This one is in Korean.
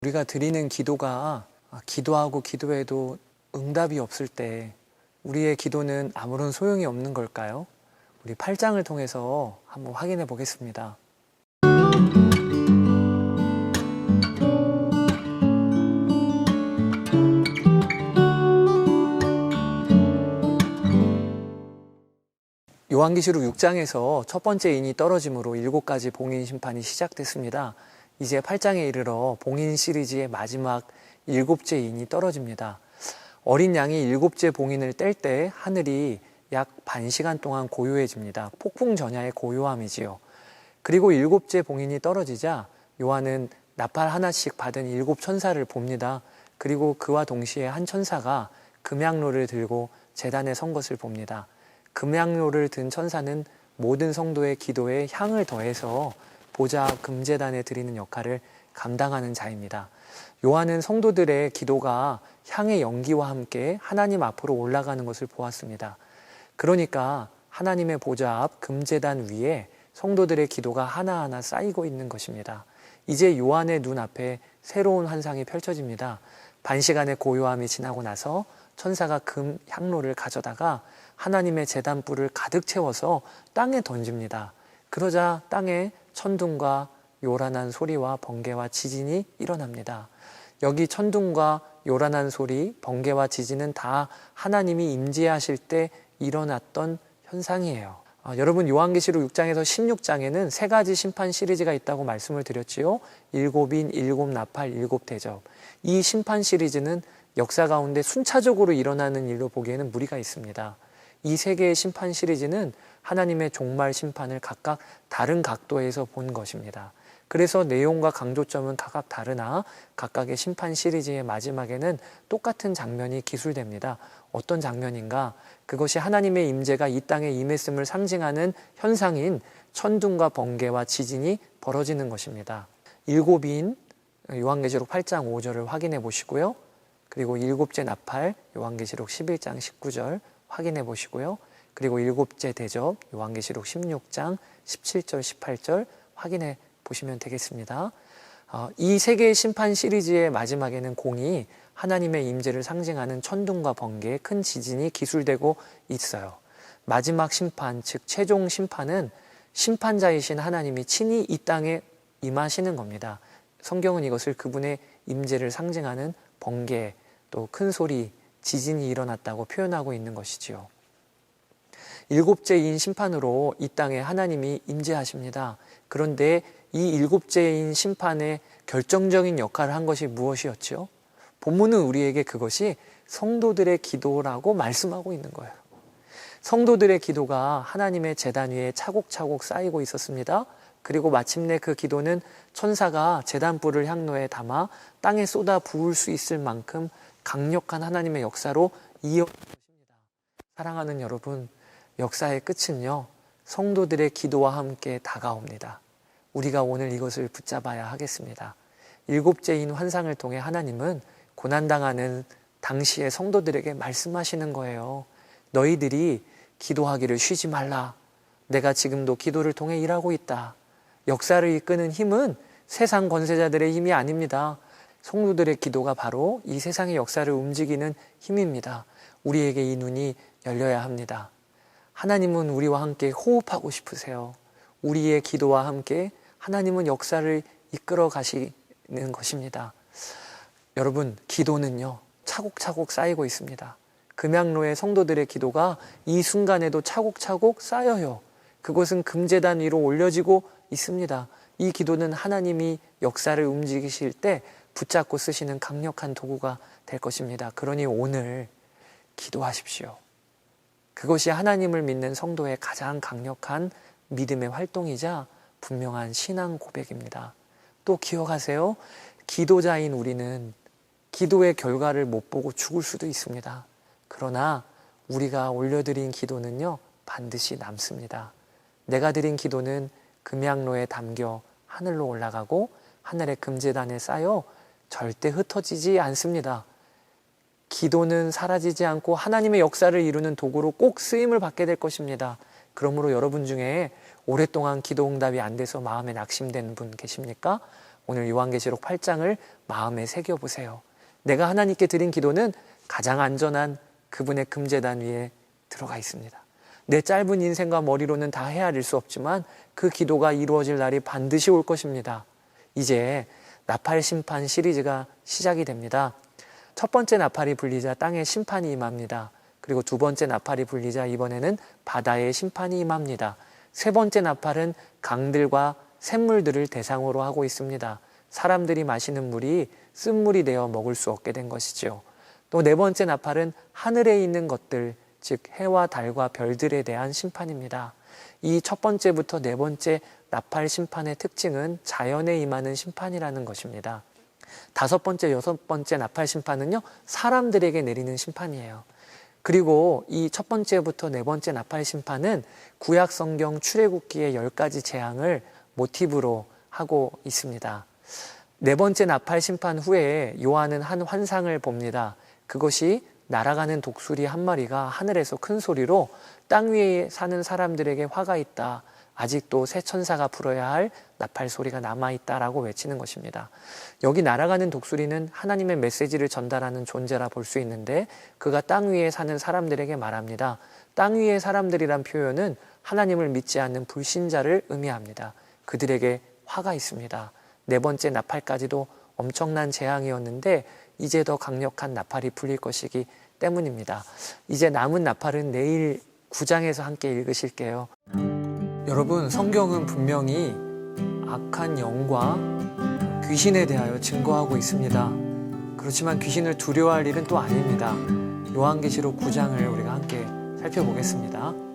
우리가 드리는 기도가 기도하고 기도해도 응답이 없을 때 우리의 기도는 아무런 소용이 없는 걸까요? 우리 8장을 통해서 한번 확인해 보겠습니다. 요한계시록 6장에서 첫 번째 인이 떨어짐으로 7가지 봉인 심판이 시작됐습니다. 이제 8장에 이르러 봉인 시리즈의 마지막 7째 인이 떨어집니다. 어린 양이 7째 봉인을 뗄 때 하늘이 약 반 시간 동안 고요해집니다. 폭풍 전야의 고요함이지요. 그리고 7째 봉인이 떨어지자 요한은 나팔 하나씩 받은 7 천사를 봅니다. 그리고 그와 동시에 한 천사가 금양로를 들고 제단에 선 것을 봅니다. 금양로를 든 천사는 모든 성도의 기도에 향을 더해서 보좌 금제단에 드리는 역할을 감당하는 자입니다. 요한은 성도들의 기도가 향의 연기와 함께 하나님 앞으로 올라가는 것을 보았습니다. 그러니까 하나님의 보좌 앞 금제단 위에 성도들의 기도가 하나하나 쌓이고 있는 것입니다. 이제 요한의 눈앞에 새로운 환상이 펼쳐집니다. 반시간의 고요함이 지나고 나서 천사가 금 향로를 가져다가 하나님의 제단불을 가득 채워서 땅에 던집니다. 그러자 땅에 천둥과 요란한 소리와 번개와 지진이 일어납니다. 여기 천둥과 요란한 소리, 번개와 지진은 다 하나님이 임재하실 때 일어났던 현상이에요. 여러분, 요한계시록 6장에서 16장에는 3가지 심판 시리즈가 있다고 말씀을 드렸지요. 7인, 7나팔, 7대접. 이 심판 시리즈는 역사 가운데 순차적으로 일어나는 일로 보기에는 무리가 있습니다. 이 3개의 심판 시리즈는 하나님의 종말 심판을 각각 다른 각도에서 본 것입니다. 그래서 내용과 강조점은 각각 다르나 각각의 심판 시리즈의 마지막에는 똑같은 장면이 기술됩니다. 어떤 장면인가? 그것이 하나님의 임재가 이 땅에 임했음을 상징하는 현상인 천둥과 번개와 지진이 벌어지는 것입니다. 7인 요한계시록 8장 5절을 확인해 보시고요. 그리고 7째 나팔 요한계시록 11장 19절 확인해 보시고요. 그리고 7째 대접 요한계시록 16장 17절 18절 확인해 보시면 되겠습니다. 이 3개의 심판 시리즈의 마지막에는 공이 하나님의 임재를 상징하는 천둥과 번개, 큰 지진이 기술되고 있어요. 마지막 심판, 즉 최종 심판은 심판자이신 하나님이 친히 이 땅에 임하시는 겁니다. 성경은 이것을 그분의 임재를 상징하는 번개, 또 큰 소리, 지진이 일어났다고 표현하고 있는 것이지요. 7째인 심판으로 이 땅에 하나님이 임재하십니다. 그런데 이 7째인 심판의 결정적인 역할을 한 것이 무엇이었죠? 본문은 우리에게 그것이 성도들의 기도라고 말씀하고 있는 거예요. 성도들의 기도가 하나님의 제단 위에 차곡차곡 쌓이고 있었습니다. 그리고 마침내 그 기도는 천사가 제단불을 향로에 담아 땅에 쏟아 부을 수 있을 만큼 강력한 하나님의 역사로 이어진 것입니다. 사랑하는 여러분, 역사의 끝은요, 성도들의 기도와 함께 다가옵니다. 우리가 오늘 이것을 붙잡아야 하겠습니다. 7째인 환상을 통해 하나님은 고난당하는 당시의 성도들에게 말씀하시는 거예요. 너희들이 기도하기를 쉬지 말라. 내가 지금도 기도를 통해 일하고 있다. 역사를 이끄는 힘은 세상 권세자들의 힘이 아닙니다. 성도들의 기도가 바로 이 세상의 역사를 움직이는 힘입니다. 우리에게 이 눈이 열려야 합니다. 하나님은 우리와 함께 호흡하고 싶으세요. 우리의 기도와 함께 하나님은 역사를 이끌어 가시는 것입니다. 여러분, 기도는요, 차곡차곡 쌓이고 있습니다. 금양로의 성도들의 기도가 이 순간에도 차곡차곡 쌓여요. 그것은 금제단 위로 올려지고 있습니다. 이 기도는 하나님이 역사를 움직이실 때 붙잡고 쓰시는 강력한 도구가 될 것입니다. 그러니 오늘 기도하십시오. 그것이 하나님을 믿는 성도의 가장 강력한 믿음의 활동이자 분명한 신앙 고백입니다. 또 기억하세요. 기도자인 우리는 기도의 결과를 못 보고 죽을 수도 있습니다. 그러나 우리가 올려드린 기도는요, 반드시 남습니다. 내가 드린 기도는 금양로에 담겨 하늘로 올라가고 하늘의 금제단에 쌓여 절대 흩어지지 않습니다. 기도는 사라지지 않고 하나님의 역사를 이루는 도구로 꼭 쓰임을 받게 될 것입니다. 그러므로 여러분 중에 오랫동안 기도 응답이 안 돼서 마음에 낙심된 분 계십니까? 오늘 요한계시록 8장을 마음에 새겨보세요. 내가 하나님께 드린 기도는 가장 안전한 그분의 금제단 위에 들어가 있습니다. 내 짧은 인생과 머리로는 다 헤아릴 수 없지만 그 기도가 이루어질 날이 반드시 올 것입니다. 이제 나팔 심판 시리즈가 시작이 됩니다. 첫 번째 나팔이 불리자 땅의 심판이 임합니다. 그리고 두 번째 나팔이 불리자 이번에는 바다의 심판이 임합니다. 세 번째 나팔은 강들과 샘물들을 대상으로 하고 있습니다. 사람들이 마시는 물이 쓴물이 되어 먹을 수 없게 된 것이죠. 또 네 번째 나팔은 하늘에 있는 것들, 즉 해와 달과 별들에 대한 심판입니다. 이 첫 번째부터 네 번째 나팔 심판의 특징은 자연에 임하는 심판이라는 것입니다. 다섯 번째, 여섯 번째 나팔 심판은요, 사람들에게 내리는 심판이에요. 그리고 이 첫 번째부터 네 번째 나팔 심판은 구약 성경 출애굽기의 10가지 재앙을 모티브로 하고 있습니다. 네 번째 나팔 심판 후에 요한은 한 환상을 봅니다. 그것이 날아가는 독수리 한 마리가 하늘에서 큰 소리로 땅 위에 사는 사람들에게 화가 있다. 아직도 새 천사가 불어야 할 나팔 소리가 남아있다라고 외치는 것입니다. 여기 날아가는 독수리는 하나님의 메시지를 전달하는 존재라 볼 수 있는데 그가 땅 위에 사는 사람들에게 말합니다. 땅 위의 사람들이란 표현은 하나님을 믿지 않는 불신자를 의미합니다. 그들에게 화가 있습니다. 네 번째 나팔까지도 엄청난 재앙이었는데 이제 더 강력한 나팔이 불릴 것이기 때문입니다. 이제 남은 나팔은 내일 9장에서 함께 읽으실게요. 여러분, 성경은 분명히 악한 영과 귀신에 대하여 증거하고 있습니다. 그렇지만 귀신을 두려워할 일은 또 아닙니다. 요한계시록 9장을 우리가 함께 살펴보겠습니다.